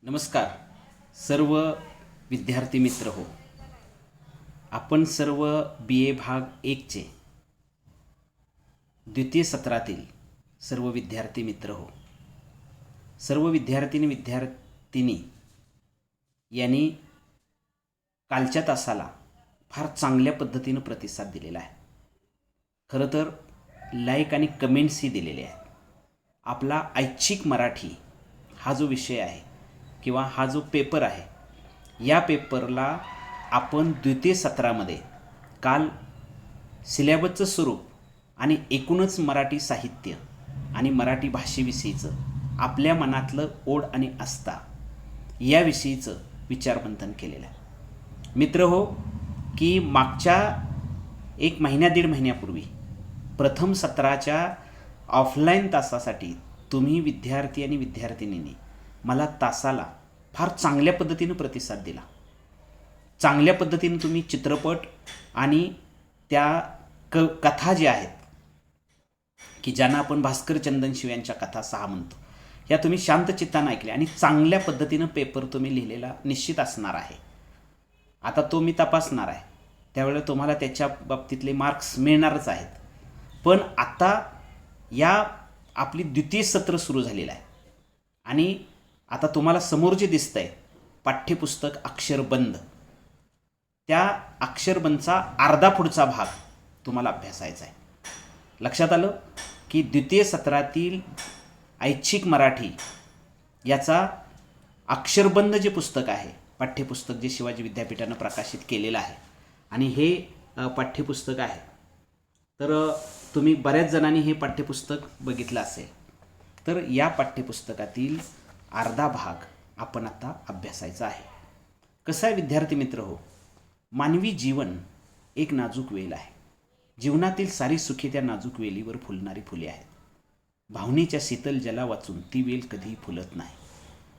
नमस्कार सर्व विद्यार्थी मित्र हो. आपण सर्व BA भाग 1चे द्वितीय सत्रातील सर्व विद्यार्थी मित्र हो. सर्व विद्यार्थिनी यांनी कालच्या तासाला फार चांगल्या पद्धतीनं प्रतिसाद दिलेला आहे. खरं तर लाईक आणि कमेंट्सही दिलेले आहेत. आपला ऐच्छिक मराठी हा जो विषय आहे किंवा हा जो पेपर आहे, या पेपरला आपण द्वितीय सत्रामध्ये काल सिलेबसचं स्वरूप आणि एकूणच मराठी साहित्य आणि मराठी भाषेविषयीचं आपल्या मनातलं ओढ आणि आस्था याविषयीचं विचारमंथन केलेलं आहे. मित्र हो, की मागच्या एक दीड महिन्यापूर्वी प्रथम सत्राच्या ऑफलाईन तासासाठी तुम्ही विद्यार्थी आणि विद्यार्थिनींनी मला तासाला फार चांगल्या पद्धतीनं प्रतिसाद दिला. चांगल्या पद्धतीनं तुम्ही चित्रपट आणि त्या कथा ज्या आहेत की ज्यांना आपण भास्कर चंदनशिव यांच्या कथा 6 म्हणतो, ह्या तुम्ही शांत चित्तानं ऐकल्या आणि चांगल्या पद्धतीनं पेपर तुम्ही लिहिलेला निश्चित असणार आहे. आता तो मी तपासणार आहे, त्यावेळेला तुम्हाला त्याच्या बाबतीतले मार्क्स मिळणारच आहेत. पण आता या आपली द्वितीय सत्र सुरू झालेलं आहे आणि आता तुम्हाला समोर जे दिसतंय पाठ्यपुस्तक अक्षरबंध, त्या अक्षरबंधचा अर्धा पुढचा भाग तुम्हाला अभ्यासायचा आहे. लक्षात आलं की द्वितीय सत्रातील ऐच्छिक मराठी याचा अक्षरबंध जे पुस्तक आहे, पाठ्यपुस्तक जे शिवाजी विद्यापीठानं प्रकाशित केलेलं आहे आणि हे पाठ्यपुस्तक आहे. तर तुम्ही बऱ्याच जणांनी हे पाठ्यपुस्तक बघितलं असेल. तर या पाठ्यपुस्तकातील अर्धा भाग आपण आता अभ्यासायचा आहे. कसं आहे विद्यार्थी मित्र हो, मानवी जीवन एक नाजूक वेल आहे. जीवनातील सारी सुखे त्या नाजूक वेलीवर फुलणारी फुले आहेत. भावनेच्या शीतल जला वाचून ती वेल कधीही फुलत नाही.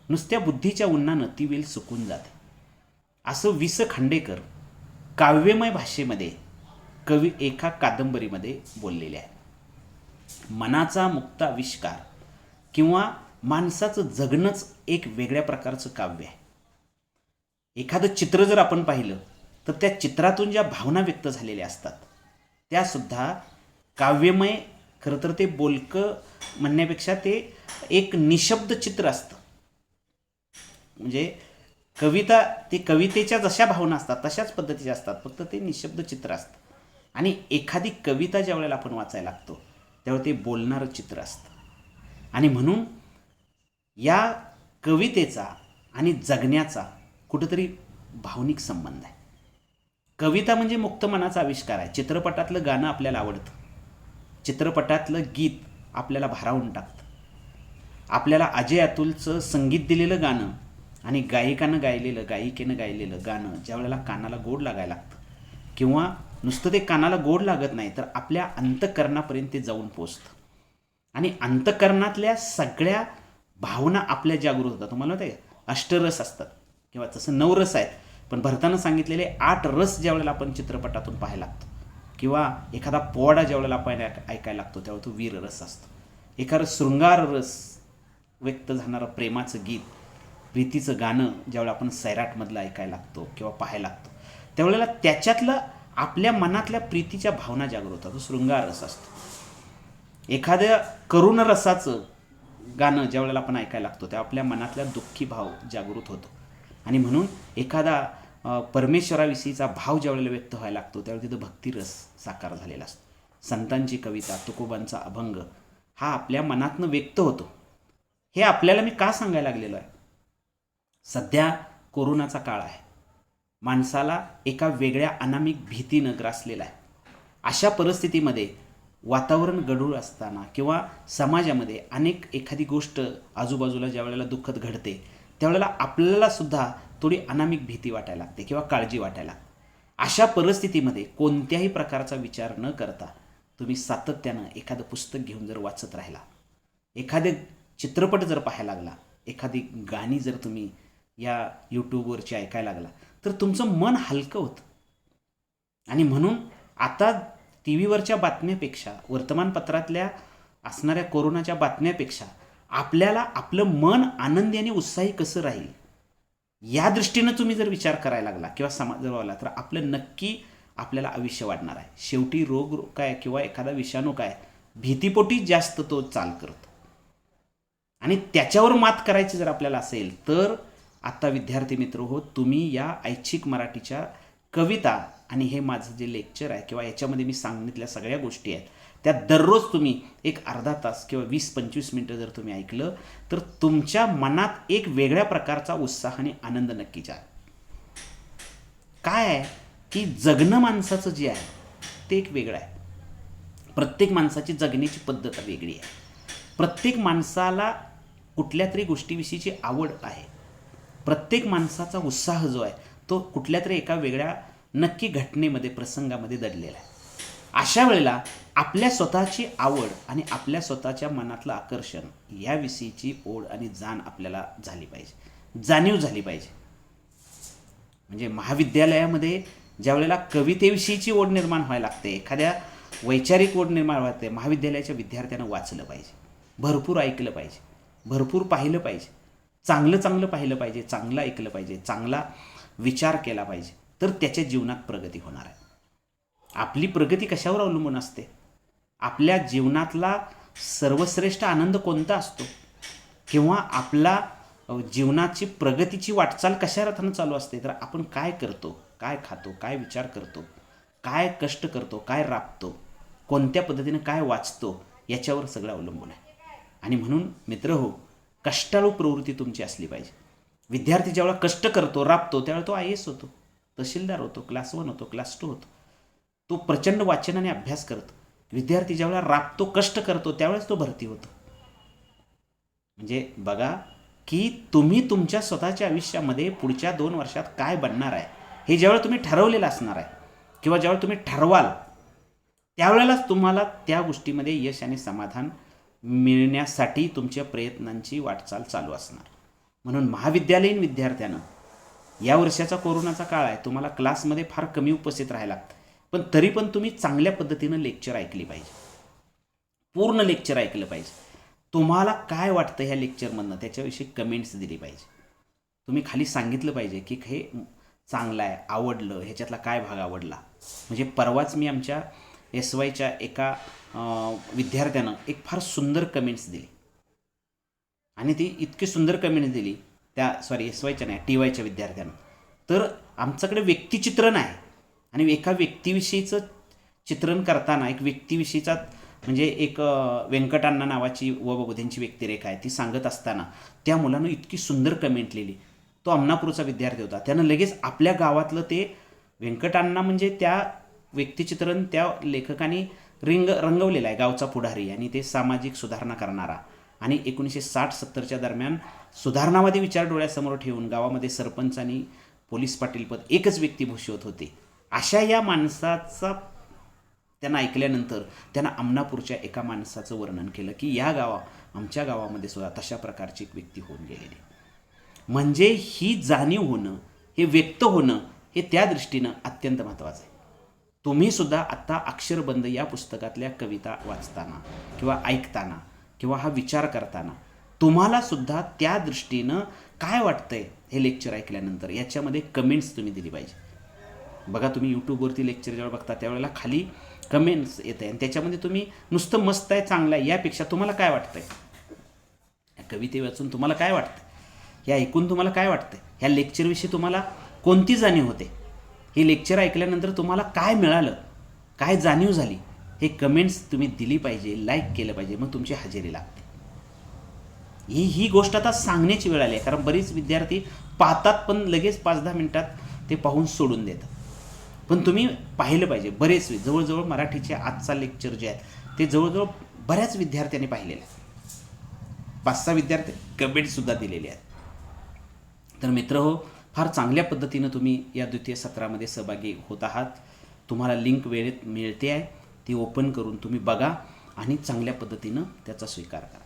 नुसत्या बुद्धीच्या उन्हानं ती वेल सुकून जाते. असं वि. स. खांडेकर काव्यमय भाषेमध्ये कवी एका कादंबरीमध्ये बोललेले आहे. मनाचा मुक्त आविष्कार किंवा माणसाचं जगणंच एक वेगळ्या प्रकारचं काव्य आहे. एखादं चित्र जर आपण पाहिलं तर त्या चित्रातून ज्या भावना व्यक्त झालेल्या असतात त्यासुद्धा काव्यमय, खरं तर ते बोलकं म्हणण्यापेक्षा ते एक निशब्द चित्र असतं. म्हणजे कविता, ते कवितेच्या जशा भावना असतात तशाच पद्धतीच्या असतात, फक्त ते निशब्द चित्र असतं. आणि एखादी कविता ज्या वेळेला आपण वाचायला लागतो त्यावेळेला ते बोलणारं चित्र असतं. आणि म्हणून या कवितेचा आणि जगण्याचा कुठंतरी भावनिक संबंध आहे. कविता म्हणजे मुक्त मनाचा आविष्कार आहे. चित्रपटातलं गाणं आपल्याला आवडतं, चित्रपटातलं गीत आपल्याला भारावून टाकतं. आपल्याला अजय अतुलचं संगीत दिलेलं गाणं आणि गायिकेनं गायलेलं गाणं ज्या वेळेला कानाला गोड लागायला लागतं किंवा नुसतं ते कानाला गोड लागत नाही तर आपल्या अंतःकरणापर्यंत ते जाऊन पोचतं आणि अंतःकरणातल्या सगळ्या भावना आपल्या जागृत होतात. तुम्हाला माहिती आहे, अष्टरस असतात किंवा तसं 9 रस आहेत, पण भरताना सांगितलेले 8 रस ज्या वेळेला आपण चित्रपटातून पाहायला लागतो किंवा एखादा पोवाडा ज्या वेळेला आपण ऐकायला लागतो त्यावेळेला तो वीर रस असतो. एखादं शृंगार रस व्यक्त जाणारं प्रेमाचं गीत, प्रीतीचं गाणं ज्यावेळेला आपण सैराटमधलं ऐकायला लागतो किंवा पाहायला लागतो त्यावेळेला त्याच्यातलं आपल्या मनातल्या प्रीतीच्या भावना जागृत होतात, तो शृंगार रस असतो. एखाद्या करुण रसाचं गाणं ज्या वेळेला आपण ऐकायला लागतो तेव्हा आपल्या मनातल्या दुःखी भाव जागृत होतो. आणि म्हणून एखादा परमेश्वराविषयीचा भाव ज्या वेळेला व्यक्त व्हायला लागतो त्यावेळेला तिथं भक्तिरस साकार झालेला असतो. संतांची कविता, तुकोबांचा अभंग हा आपल्या मनातनं व्यक्त होतो. हे आपल्याला मी का सांगायला लागलेलो आहे, सध्या कोरोनाचा काळ आहे. माणसाला एका वेगळ्या अनामिक भीतीनं ग्रासलेला आहे. अशा परिस्थितीमध्ये वातावरण गढूळ असताना किंवा समाजामध्ये एखादी गोष्ट आजूबाजूला ज्या वेळेला दुःखद घडते त्यावेळेला आपल्याला सुद्धा थोडी अनामिक भीती वाटायला लागते किंवा काळजी वाटायला लागते. अशा परिस्थितीमध्ये कोणत्याही प्रकारचा विचार न करता तुम्ही सातत्यानं एखादं पुस्तक घेऊन जर वाचत राहिला, एखादे चित्रपट जर पाहायला लागला, एखादी गाणी जर तुम्ही या यूट्यूबवरची ऐकायला लागला तर तुमचं मन हलकं होतं. आणि म्हणून आता टी व्हीवरच्या बातम्यापेक्षा, वर्तमानपत्रातल्या असणाऱ्या कोरोनाच्या बातम्यापेक्षा आपल्याला आपलं मन आनंदी आणि उत्साही कसं राहील या दृष्टीनं तुम्ही जर विचार करायला लागला किंवा समाज जर आला तर आपलं नक्की आपल्याला आयुष्य वाढणार आहे. शेवटी रोग काय किंवा एखादा विषाणू काय भीतीपोटी जास्त तो चाल करतो आणि त्याच्यावर मात करायची जर आपल्याला असेल तर आता विद्यार्थी मित्र हो, तुम्ही या ऐच्छिक मराठीच्या कविता आणि हे माझं जे लेक्चर आहे किंवा याच्यामध्ये मी सांगितल्या सगळ्या गोष्टी आहेत त्या दररोज तुम्ही एक अर्धा तास किंवा 20-25 मिनटं जर तुम्ही ऐकलं तर तुमच्या मनात एक वेगळ्या प्रकारचा उत्साह आणि आनंद नक्कीच आहे. काय आहे की जगणं माणसाचं जे आहे ते एक वेगळं आहे. प्रत्येक माणसाची जगण्याची पद्धत वेगळी आहे. प्रत्येक माणसाला कुठल्या तरी गोष्टीविषयीची आवड आहे. प्रत्येक माणसाचा उत्साह जो आहे तो कुठल्या तरी एका वेगळ्या नक्की घटनेमध्ये प्रसंगामध्ये दडलेला आहे. अशा वेळेला आपल्या स्वतःची आवड आणि आपल्या स्वतःच्या मनातलं आकर्षण याविषयीची ओढ आणि जाण आपल्याला झाली पाहिजे, जाणीव झाली पाहिजे. म्हणजे महाविद्यालयामध्ये ज्या वेळेला कवितेविषयीची ओढ निर्माण व्हायला लागते, एखाद्या वैचारिक ओढ निर्माण व्हायला महाविद्यालयाच्या विद्यार्थ्यांना वाचलं पाहिजे, भरपूर ऐकलं पाहिजे, भरपूर पाहिलं पाहिजे, चांगलं चांगलं पाहिलं पाहिजे, चांगलं ऐकलं पाहिजे, चांगला विचार केला पाहिजे, तर त्याच्या जीवनात प्रगती होणार आहे. आपली प्रगती कशावर अवलंबून असते? आपल्या जीवनातला सर्वश्रेष्ठ आनंद कोणता असतो किंवा आपला जीवनाची प्रगतीची वाटचाल कशा अर्थानं चालू असते? तर आपण काय करतो, काय खातो, काय विचार करतो, काय कष्ट करतो, काय राबतो, कोणत्या पद्धतीने काय वाचतो याच्यावर सगळं अवलंबून आहे. आणि म्हणून मित्र हो, कष्टाळू प्रवृत्ती तुमची असली पाहिजे. विद्यार्थी ज्यावेळेला कष्ट करतो, राबतो, त्यावेळेला तो IAS होतो, तहसीलदार होतो, क्लास 1 होतो, क्लास 2 होतो. तो प्रचंड वाचन आणि अभ्यास करतो. विद्यार्थी ज्यावेळेला राबतो, कष्ट करतो, त्यावेळेस तो भरती होतो. म्हणजे बघा की तुम्ही तुमच्या स्वतःच्या आयुष्यामध्ये पुढच्या 2 वर्षात काय बनणार आहे हे ज्यावेळेला तुम्ही ठरवलेलं असणार आहे किंवा ज्यावेळेला तुम्ही ठरवाल त्यावेळेलाच तुम्हाला त्या गोष्टीमध्ये यश आणि समाधान मिळण्यासाठी तुमच्या प्रयत्नांची वाटचाल चालू असणार. म्हणून महाविद्यालयीन विद्यार्थ्यांना या वर्षाचा कोरोनाचा काळ आहे, तुम्हाला क्लासमध्ये फार कमी उपस्थित राहायला लागतं, पण तरी पण तुम्ही चांगल्या पद्धतीनं लेक्चर ऐकली पाहिजे, पूर्ण लेक्चर ऐकलं पाहिजे. तुम्हाला काय वाटतं ह्या लेक्चरमधनं त्याच्याविषयी कमेंट्स दिली पाहिजे. तुम्ही खाली सांगितलं पाहिजे की हे चांगलं आहे, आवडलं, ह्याच्यातला काय भाग आवडला. म्हणजे परवाच मी आमच्या SYच्या एका विद्यार्थ्यानं एक फार सुंदर कमेंट्स दिली आणि ती इतकी सुंदर कमेंट्स दिली त्या SYच्या नाही TYच्या विद्यार्थ्यानं. तर आमच्याकडे व्यक्तिचित्रण आहे आणि एका व्यक्तीविषयीचं चित्रण करताना एक व्यक्तीविषयीचा म्हणजे एक व्यंकटांना नावाची त्यांची व्यक्तिरेखा आहे ती सांगत असताना त्या मुलानं इतकी सुंदर कमेंट लिहिली. तो अमनापूरचा विद्यार्थी होता. त्यानं लगेच आपल्या गावातलं ते व्यंकटांना म्हणजे त्या व्यक्तिचित्रण त्या लेखकाने रंगवलेलं आहे, गावचा पुढारी आणि ते सामाजिक सुधारणा करणारा आणि 1960-70च्या दरम्यान सुधारणावादी विचार डोळ्यासमोर ठेवून गावामध्ये सरपंच आणि पोलीस पाटीलपद एकच व्यक्ती भूषवत होते. अशा या माणसाचा त्यांना ऐकल्यानंतर त्यांना अमनापूरच्या एका माणसाचं वर्णन केलं की आमच्या गावामध्ये सुद्धा तशा प्रकारची एक व्यक्ती होऊन गेलेली. म्हणजे ही जाणीव होणं, हे व्यक्त होणं हे त्या दृष्टीनं अत्यंत महत्त्वाचं आहे. तुम्ही सुद्धा आत्ता अक्षरबंध या पुस्तकातल्या कविता वाचताना किंवा ऐकताना किंवा हा विचार करताना तुम्हाला सुद्धा त्या दृष्टीनं काय वाटतंय हे लेक्चर ऐकल्यानंतर याच्यामध्ये कमेंट्स तुम्ही दिली पाहिजे. बघा तुम्ही यूट्यूबवरती लेक्चर जेव्हा बघता त्यावेळेला खाली कमेंट्स येते आणि त्याच्यामध्ये तुम्ही नुसतं मस्त आहे, चांगलं आहे यापेक्षा तुम्हाला काय वाटतंय, या कविते वाचून तुम्हाला काय वाटतं, हे ऐकून तुम्हाला काय वाटतं, ह्या लेक्चरविषयी तुम्हाला कोणती जाणीव होते, हे लेक्चर ऐकल्यानंतर तुम्हाला काय मिळालं, काय जाणीव झाली, हे कमेंट्स तुम्ही दिली पाहिजे, लाईक केलं पाहिजे, मग तुमची हजेरी लागते. ही गोष्ट आता सांगण्याची वेळ आली आहे कारण बरीच विद्यार्थी पाहतात पण लगेच 5-10 मिनिटात ते पाहून सोडून देतात. पण तुम्ही पाहिलं पाहिजे. बरेच जवळजवळ मराठीचे आजचा लेक्चर जे आहेत ते जवळजवळ बऱ्याच विद्यार्थ्यांनी पाहिलेले आहेत. 5-6 विद्यार्थी कमेंटसुद्धा दिलेले आहेत. तर मित्र हो, फार चांगल्या पद्धतीनं तुम्ही या द्वितीय सत्रामध्ये सहभागी होत आहात. तुम्हाला लिंक वेळेत मिळते आहे, ती ओपन करून तुम्ही बघा आणि चांगल्या पद्धतीनं त्याचा स्वीकार करा.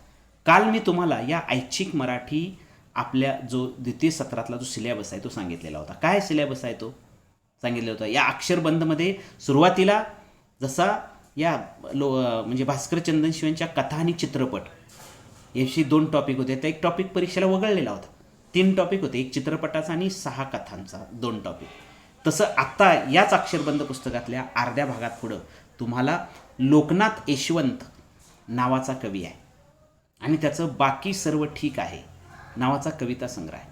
काल मी तुम्हाला या ऐच्छिक मराठी आपल्या जो द्वितीय सत्रातला जो सिलेबस आहे तो सांगितलेला होता. काय सिलेबस आहे तो सांगितलेला होता. या अक्षरबंधमध्ये सुरुवातीला जसा या म्हणजे भास्कर चंदन शिवेंच्या कथा आणि चित्रपट याशी 2 टॉपिक होते. तर एक टॉपिक परीक्षेला वगळलेला होता. 3 टॉपिक होते, एक चित्रपटाचा आणि 6 कथांचा 2 टॉपिक. तसं आत्ता याच अक्षरबंध पुस्तकातल्या अर्ध्या भागात पुढं तुम्हाला लोकनाथ यशवंत नावाचा कवी आहे आणि त्याचं बाकी सर्व ठीक आहे नावाचा कविता संग्रह आहे.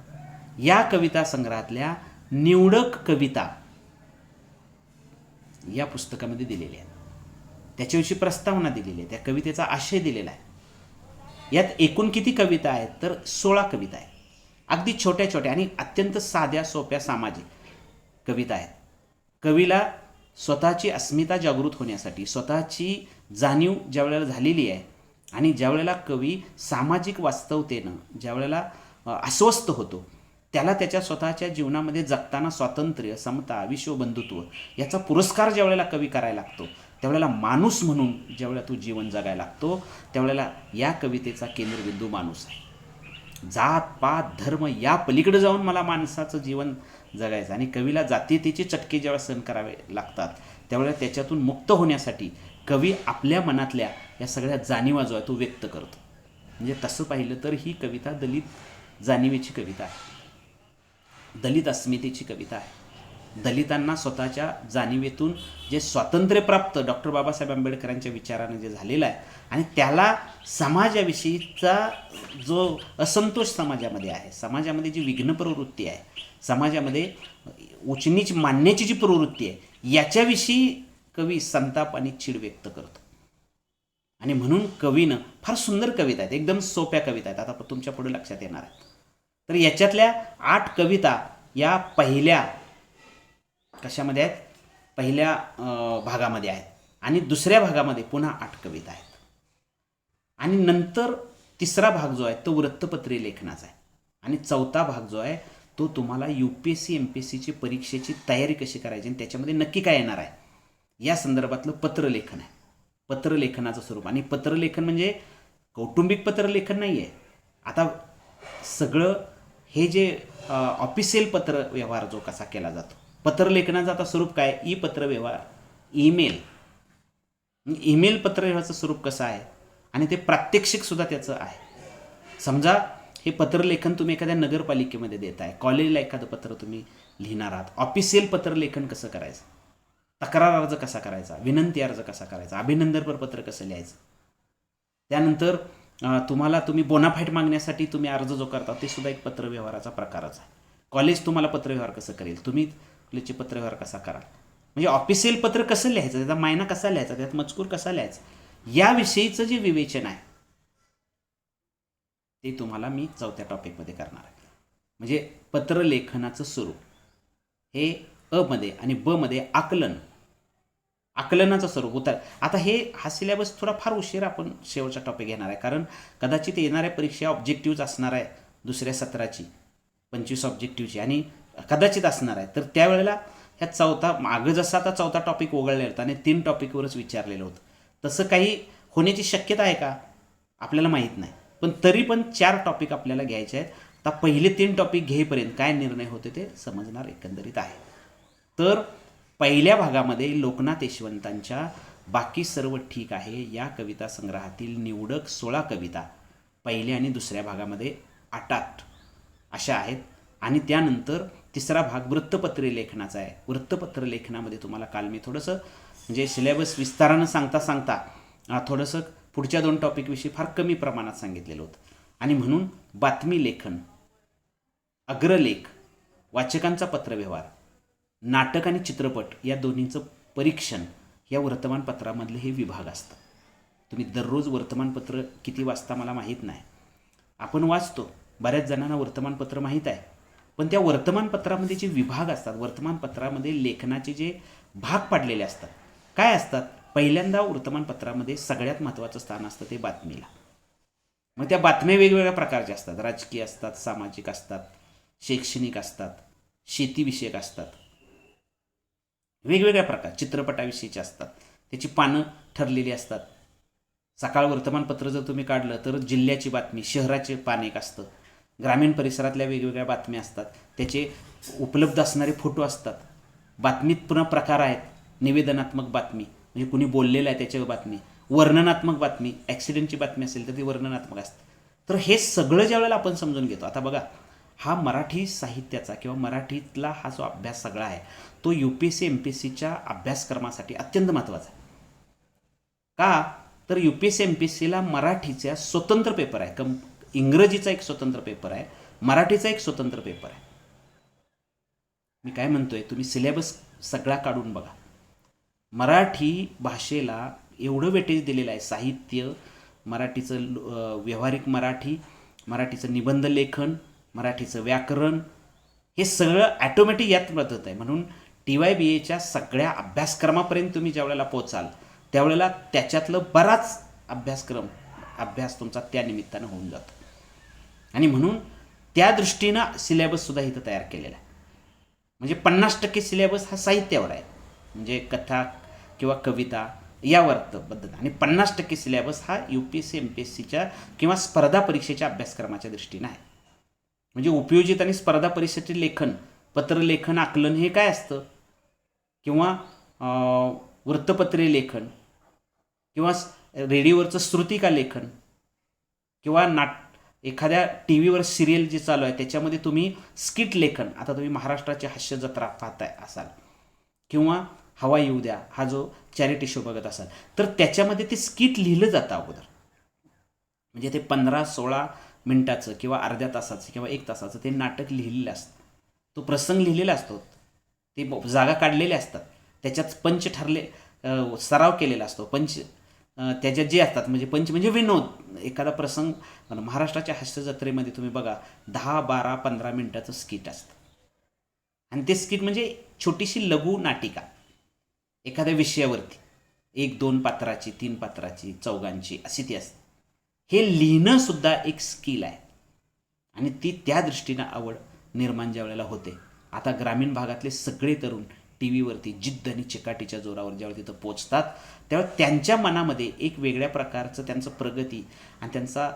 या कविता संग्रहातल्या निवडक कविता या पुस्तकामध्ये दिलेल्या आहेत. त्याच्याविषयी प्रस्तावना दिलेली आहे, त्या कवितेचा आशय दिलेला आहे. यात एकूण किती कविता आहेत तर 16 कविता आहेत. अगदी छोट्या छोट्या आणि अत्यंत साध्या सोप्या सामाजिक कविता आहेत. कवीला स्वतःची अस्मिता जागृत होण्यासाठी, स्वतःची जाणीव ज्या वेळेला झालेली आहे आणि ज्या वेळेला कवी सामाजिक वास्तवतेनं ज्या वेळेला अस्वस्थ होतो, त्याला त्याच्या स्वतःच्या जीवनामध्ये जगताना स्वातंत्र्य, समता, विश्वबंधुत्व याचा पुरस्कार ज्या वेळेला कवी करायला लागतो, त्यावेळेला माणूस म्हणून ज्यावेळेला तू जीवन जगायला लागतो, त्यावेळेला या कवितेचा केंद्रबिंदू माणूस आहे. जात पात धर्म या पलीकडे जाऊन मला माणसाचं जीवन जगायचं आणि कवीला जातीयतेचे चटके ज्यावेळेला सहन करावे लागतात, त्यावेळेला त्याच्यातून मुक्त होण्यासाठी कवी आपल्या मनातल्या या सगळ्या जाणीवा जो आहे तो व्यक्त करतो. म्हणजे तसं पाहिलं तर ही कविता दलित जाणीवेची कविता आहे, दलित अस्मितेची कविता आहे. दलितांना स्वतःच्या जाणीवेतून जे स्वातंत्र्य प्राप्त डॉक्टर बाबासाहेब आंबेडकरांच्या विचारानं जे झालेलं आहे आणि त्याला समाजाविषयीचा जो असंतोष समाजामध्ये आहे, समाजामध्ये जी विघ्न प्रवृत्ती आहे, समाजामध्ये उचनीच मानण्याची जी प्रवृत्ती आहे, याच्याविषयी कवी संताप आणि चीड व्यक्त करतो. आणि म्हणून कवीनं फार सुंदर कविता आहेत, एकदम सोप्या कविता आहेत, आता तुमच्या पुढे लक्षात येणार आहेत. तर याच्यातल्या 8 कविता या पहिल्या कशामध्ये आहेत, पहिल्या भागामध्ये आहेत आणि दुसऱ्या भागामध्ये पुन्हा 8 कविता आहेत. आणि नंतर तिसरा भाग जो आहे तो वृत्तपत्रीय लेखनाचा आहे आणि चौथा भाग जो आहे तो तुम्हाला UPSC MPSCची परीक्षेची तयारी कशी करायची आणि त्याच्यामध्ये नक्की काय येणार आहे या संदर्भातलं पत्रलेखन आहे. पत्रलेखनाचं स्वरूप, आणि पत्रलेखन म्हणजे कौटुंबिक पत्रलेखन नाही आहे. आता सगळं हे जे ऑफिशियल पत्र व्यवहार जो कसा केला जातो, पत्रलेखनाचं आता स्वरूप काय, ई पत्र व्यवहार, ईमेल पत्रव्यवहाराचं स्वरूप कसं आहे आणि ते प्रात्यक्षिकसुद्धा त्याचं आहे. समजा हे पत्रलेखन तुम्ही एखाद्या नगरपालिकेमध्ये देताय, कॉलेजला एखादं पत्र तुम्ही लिहिणार आहात, ऑफिशियल पत्रलेखन कसं करायचं, तक्रार अर्ज कसा करायचा, विनंती अर्ज कसा करायचा, अभिनंदनपर पत्र कसं लिहायचं, त्यानंतर तुम्ही बोनाफाईट मागण्यासाठी तुम्ही अर्ज जो करता ते सुद्धा एक पत्रव्यवहाराचा प्रकारच आहे. कॉलेज तुम्हाला पत्रव्यवहार कसं करेल, तुम्ही कॉलेजचे पत्रव्यवहार कसा कराल, म्हणजे ऑफिशियल पत्र कसं लिहायचं, त्याचा मायना कसा लिहायचा, त्यात मजकूर कसा लिहायचा, याविषयीचं जे विवेचन आहे ते तुम्हाला मी चौथ्या टॉपिकमध्ये करणार आहे. म्हणजे पत्रलेखनाचं स्वरूप हे अ मध्ये आणि ब मध्ये आकलनाचं स्वरूप उतर. आता हा सिलेबस थोडा फार उशीर आपण शेवटचा टॉपिक घेणार आहे, कारण कदाचित येणाऱ्या परीक्षा ऑब्जेक्टिव्ह असणार आहे दुसऱ्या सत्राची 25 ऑब्जेक्टिव्हची आणि कदाचित असणार आहे. तर त्यावेळेला ह्या मागं जसा आता चौथा टॉपिक वगळलेला होता आणि 3 टॉपिकवरच विचारलेलं होतं, तसं काही होण्याची शक्यता आहे का आपल्याला माहीत नाही. पण तरी पण 4 टॉपिक आपल्याला घ्यायचे आहेत. आता पहिले 3 टॉपिक घेईपर्यंत काय निर्णय होते ते समजणार एकंदरीत आहे. तर पहिल्या भागामध्ये लोकनाथ यशवंतांच्या बाकी सर्व ठीक आहे या कविता संग्रहातील निवडक 16 कविता पहिल्या आणि दुसऱ्या भागामध्ये 8 अशा आहेत. आणि त्यानंतर तिसरा भाग वृत्तपत्रीय लेखनाचा आहे. वृत्तपत्र लेखनामध्ये तुम्हाला काल मी थोडंसं म्हणजे सिलेबस विस्तारानं सांगता थोडंसं पुढच्या 2 टॉपिकविषयी फार कमी प्रमाणात सांगितलेलं होतं. आणि म्हणून बातमी लेखन, अग्रलेख, वाचकांचा पत्रव्यवहार, नाटक आणि चित्रपट या दोन्हींचं परीक्षण या वर्तमानपत्रामधले हे विभाग असतात. तुम्ही दररोज वर्तमानपत्र किती वाचता मला माहीत नाही, आपण वाचतो, बऱ्याच जणांना वर्तमानपत्र माहीत आहे, पण त्या वर्तमानपत्रामध्ये जे विभाग असतात, वर्तमानपत्रामध्ये लेखनाचे जे भाग पाडलेले असतात, काय असतात, पहिल्यांदा वर्तमानपत्रामध्ये सगळ्यात महत्त्वाचं स्थान असतं ते बातमीला. मग त्या बातम्या वेगवेगळ्या प्रकारच्या असतात, राजकीय असतात, सामाजिक असतात, शैक्षणिक असतात, शेतीविषयक असतात, वेगवेगळ्या प्रकार, चित्रपटाविषयीचे असतात, त्याची पानं ठरलेली असतात. सकाळ वर्तमानपत्र जर तुम्ही काढलं तर जिल्ह्याची बातमी, शहराचे पान एक असतं, ग्रामीण परिसरातल्या वेगवेगळ्या बातम्या असतात, त्याचे उपलब्ध असणारे फोटो असतात. बातमीत पुन्हा प्रकार आहेत, निवेदनात्मक बातमी म्हणजे कुणी बोललेलं आहे त्याच्यावर बातमी, वर्णनात्मक बातमी, ॲक्सिडेंटची बातमी असेल तर ती वर्णनात्मक असते, तर हे सगळं ज्या वेळेला आपण समजून घेतो, आता बघा हा मराठी साहित्याचा किंवा मराठीतला हा जो अभ्यास सगळा आहे तो UPSC MPSCच्या अभ्यासक्रमासाठी अत्यंत महत्त्वाचा आहे. का तर UPSC MPSCला मराठीचा स्वतंत्र पेपर आहे, इंग्रजीचा एक स्वतंत्र पेपर आहे, मराठीचा एक स्वतंत्र पेपर आहे. मी काय म्हणतोय, तुम्ही सिलेबस सगळा काढून बघा. मराठी भाषेला एवढं वेटेज दिलेलं आहे, साहित्य, मराठीचं व्यावहारिक मराठी, मराठीचं निबंध लेखन, मराठीचं व्याकरण, हे सगळं ॲटोमॅटिक यात मदत आहे. म्हणून TYBAच्या सगळ्या अभ्यासक्रमापर्यंत तुम्ही ज्या वेळेला पोचाल त्यावेळेला त्याच्यातलं बराच अभ्यास तुमचा त्या निमित्तानं होऊन जातो. आणि म्हणून त्या दृष्टीनं सिलेबससुद्धा इथं तयार केलेला आहे. म्हणजे 50% सिलेबस हा साहित्यावर आहे, म्हणजे कथा किंवा कविता यावर पद्धत, आणि 50% सिलेबस हा UPSC MPSCच्या किंवा स्पर्धा परीक्षेच्या अभ्यासक्रमाच्या दृष्टीनं आहे. म्हणजे उपयोजित आणि स्पर्धा परीक्षेचे लेखन, पत्रलेखन, आकलन हे काय असतं, किंवा वृत्तपत्रे लेखन, किंवा रेडिओवरचं श्रुतिका लेखन, किंवा एखाद्या TV वर सिरियल जे चालू आहे त्याच्यामध्ये तुम्ही स्किट लेखन, आता तुम्ही महाराष्ट्राची हास्य जत्रा पाहताय असाल, किंवा हवा येऊ द्या हा जो चॅरिटी शो बघत असाल, तर त्याच्यामध्ये ते स्किट लिहिलं जातं अगोदर. म्हणजे ते 15-16 मिनिटाचं किंवा अर्ध्या तासाचं किंवा 1 तासाचं ते नाटक लिहिलेलं असतं, तो प्रसंग लिहिलेला असतो, ते जागा काढलेल्या असतात, त्याच्यात पंच सराव केलेला असतो. त्याच्यात जे असतात, म्हणजे पंच म्हणजे विनोद, एखादा प्रसंग. महाराष्ट्राच्या हास्य जत्रेमध्ये तुम्ही बघा 10, 12, 15 मिनिटाचं स्किट असतं, आणि ते स्किट म्हणजे छोटीशी लघु नाटिका एखाद्या विषयावरती, 1-2 पात्राची, 3 पात्राची, चौघांची, अशी ती असते. हे लिहिणं सुद्धा एक स्किल आहे, आणि ती त्या दृष्टीनं आवड निर्माण ज्या वेळेला होते. आता ग्रामीण भागातले सगळे तरुण TV वरती जिद्द आणि चिकाटीच्या जोरावर ज्यावेळी तिथं पोचतात त्यावेळी त्यांच्या मनामध्ये एक वेगळ्या प्रकारचं त्यांचं प्रगती आणि त्यांचा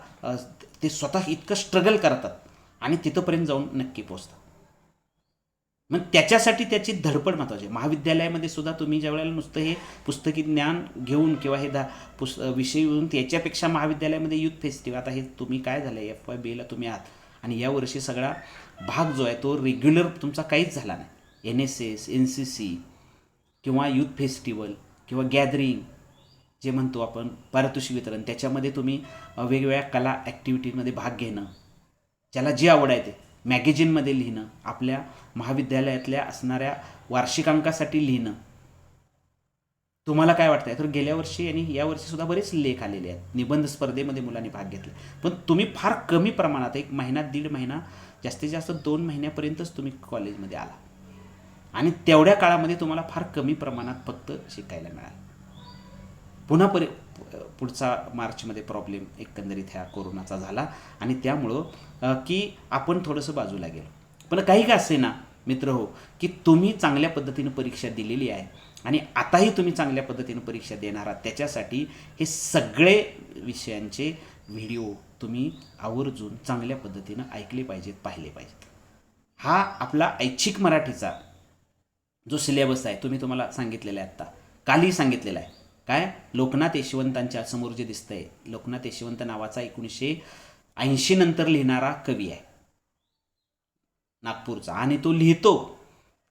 ते स्वतः इतकं स्ट्रगल करतात आणि तिथंपर्यंत जाऊन नक्की पोचतात. मग त्याच्यासाठी त्याची धडपड महत्त्वाची आहे. महाविद्यालयामध्ये सुद्धा तुम्ही ज्या वेळेला नुसतं हे पुस्तकी ज्ञान घेऊन किंवा हे विषय घेऊन, त्याच्यापेक्षा महाविद्यालयामध्ये युथ फेस्टिवल, आता हे तुम्ही काय झालं आहे FYBAला तुम्ही आहात, आणि यावर्षी सगळा भाग जो आहे तो रेग्युलर तुमचा काहीच झाला नाही. NSS, NCC किंवा युथ फेस्टिवल किंवा गॅदरिंग जे म्हणतो आपण, पारितोषिक वितरण, त्याच्यामध्ये तुम्ही वेगवेगळ्या कला ॲक्टिव्हिटीमध्ये भाग घेणं, ज्याला जी आवड आहे ते मॅगझिनमध्ये लिहिणं, आपल्या महाविद्यालयातल्या असणाऱ्या वार्षिकांकासाठी लिहिणं. तुम्हाला काय वाटतं? तर गेल्या वर्षी आणि यावर्षीसुद्धा बरेच लेख आलेले आहेत. निबंध स्पर्धेमध्ये मुलांनी भाग घेतला, पण तुम्ही फार कमी प्रमाणात, 1 महिना 1.5 महिना, जास्तीत जास्त 2 महिन्यापर्यंतच तुम्ही कॉलेजमध्ये आला, आणि तेवढ्या काळामध्ये तुम्हाला फार कमी प्रमाणात फक्त शिकायला मिळालं. पुन्हा पुढचा मार्चमध्ये प्रॉब्लेम एकंदरीत ह्या कोरोनाचा झाला, आणि त्यामुळं की आपण थोडंसं बाजूला गेलो. पण काही का असे ना मित्र हो, की तुम्ही चांगल्या पद्धतीनं परीक्षा दिलेली आहे, आणि आताही तुम्ही चांगल्या पद्धतीनं परीक्षा देणार आहात. त्याच्यासाठी हे सगळे विषयांचे व्हिडिओ तुम्ही आवर्जून चांगल्या पद्धतीनं ऐकले पाहिजेत, पाहिले पाहिजेत. हा आपला ऐच्छिक मराठीचा जो सिलेबस आहे तुम्हाला सांगितलेला आहे, आत्ता कालही सांगितलेला आहे. काय? लोकनाथ यशवंतांच्या समोर जे दिसतंय, लोकनाथ यशवंत नावाचा 1980 नंतर लिहिणारा कवी आहे नागपूरचा, आणि तो लिहितो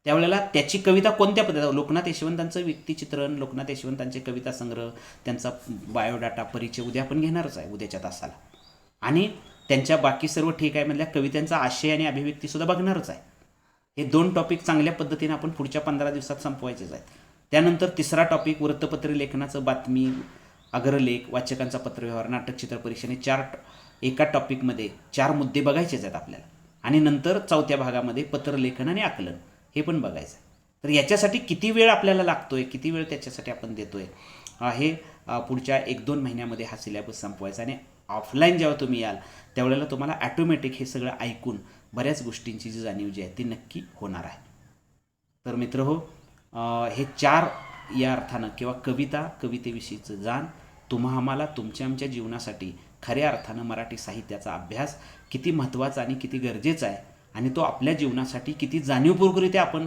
त्यावेळेला त्याची कविता कोणत्या पद्धतीने, लोकनाथ यशवंतांचं व्यक्तिचित्रण, लोकनाथ यशवंतांचे कविता संग्रह, त्यांचा बायोडाटा, परिचय उद्या आपण घेणारच आहे उद्याच्या तासाला, आणि त्यांच्या बाकी सर्व ठीक आहे मधल्या कवितांचा आशय आणि अभिव्यक्तीसुद्धा बघणारच आहे. हे 2 टॉपिक चांगल्या पद्धतीने आपण पुढच्या 15 दिवसात संपवायचेच आहेत. त्यानंतर 3रा टॉपिक वृत्तपत्र लेखनाचं, बातमी, अग्रलेख, वाचकांचा पत्रव्यवहार, नाटक, चित्रपरीक्षणे, एका टॉपिकमध्ये 4 मुद्दे बघायचेच आहेत आपल्याला, आणि नंतर 4थ्या भागामध्ये पत्रलेखन आणि आकलन हे पण बघायचं आहे. तर याच्यासाठी किती वेळ आपल्याला लागतोय, किती वेळ त्याच्यासाठी आपण देतोय, हे पुढच्या 1-2 महिन्यामध्ये हा सिलेबस संपवायचा, आणि ऑफलाईन जेव्हा तुम्ही याल त्यावेळेला तुम्हाला ॲटोमॅटिक हे सगळं ऐकून बऱ्याच गोष्टींची जी जाणीव जी आहे ती नक्की होणार आहे. तर मित्र हो, हे 4 या अर्थानं किंवा कवितेविषयीचं जाण आम्हाला तुमच्या आमच्या जीवनासाठी खऱ्या अर्थानं मराठी साहित्याचा अभ्यास किती महत्त्वाचा आणि किती गरजेचा आहे, आणि तो आपल्या जीवनासाठी किती जाणीवपूर्वकरित्या आपण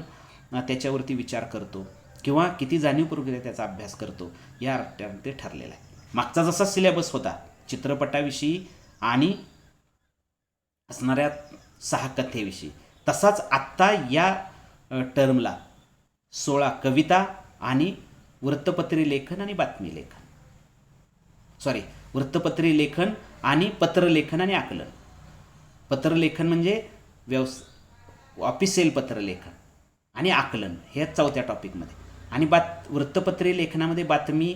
त्याच्यावरती विचार करतो किंवा किती जाणीवपूर्वकरित्या त्याचा अभ्यास करतो या अर्थानं ते ठरलेलं आहे. मागचा जसा सिलेबस होता चित्रपटाविषयी आणि असणाऱ्या 6 कथेविषयी. तसाच आत्ता या टर्मला 16 कविता आणि वृत्तपत्री लेखन आणि बातमी लेखन, सॉरी, वृत्तपत्री लेखन आणि पत्रलेखन आणि आकलन. पत्रलेखन म्हणजे ऑफिशियल पत्रलेखन आणि आकलन हे 4थ्या टॉपिकमध्ये. आणि वृत्तपत्री लेखनामध्ये बातमी,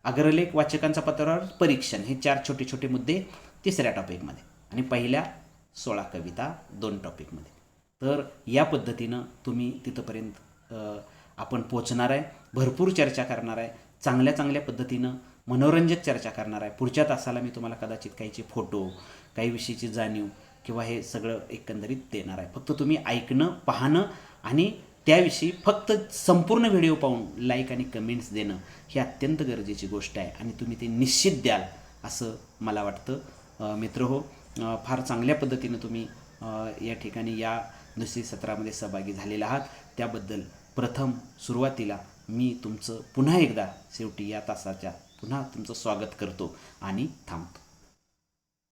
अग्रलेख, वाचकांचा पत्रावर परीक्षण हे 4 छोटे छोटे मुद्दे 3ऱ्या टॉपिकमध्ये. आणि पहिल्या 16 कविता 2 टॉपिकमध्ये. तर या पद्धतीनं तुम्ही तिथंपर्यंत आपण पोचणार आहे. भरपूर चर्चा करणार आहे, चांगल्या चांगल्या पद्धतीनं मनोरंजक चर्चा करणार आहे. पुढच्या तासाला मी तुम्हाला कदाचित काहीचे फोटो, काही विषयीची जाणीव किंवा हे सगळं एकंदरीत देणार आहे. फक्त तुम्ही ऐकणं, पाहणं आणि त्याविषयी फक्त संपूर्ण व्हिडिओ पाहून लाईक आणि कमेंट्स देणं ही अत्यंत गरजेची गोष्ट आहे. आणि तुम्ही ते निश्चित द्याल असं मला वाटतं. मित्रहो, फार चांगल्या पद्धतीनं तुम्ही या ठिकाणी या 2री सत्रामध्ये सहभागी झालेला आहात. त्याबद्दल प्रथम सुरुवातीला मी तुमचं पुन्हा एकदा शेवटी या तासाच्या पुन्हा तुमचं स्वागत करतो आणि थांबतो.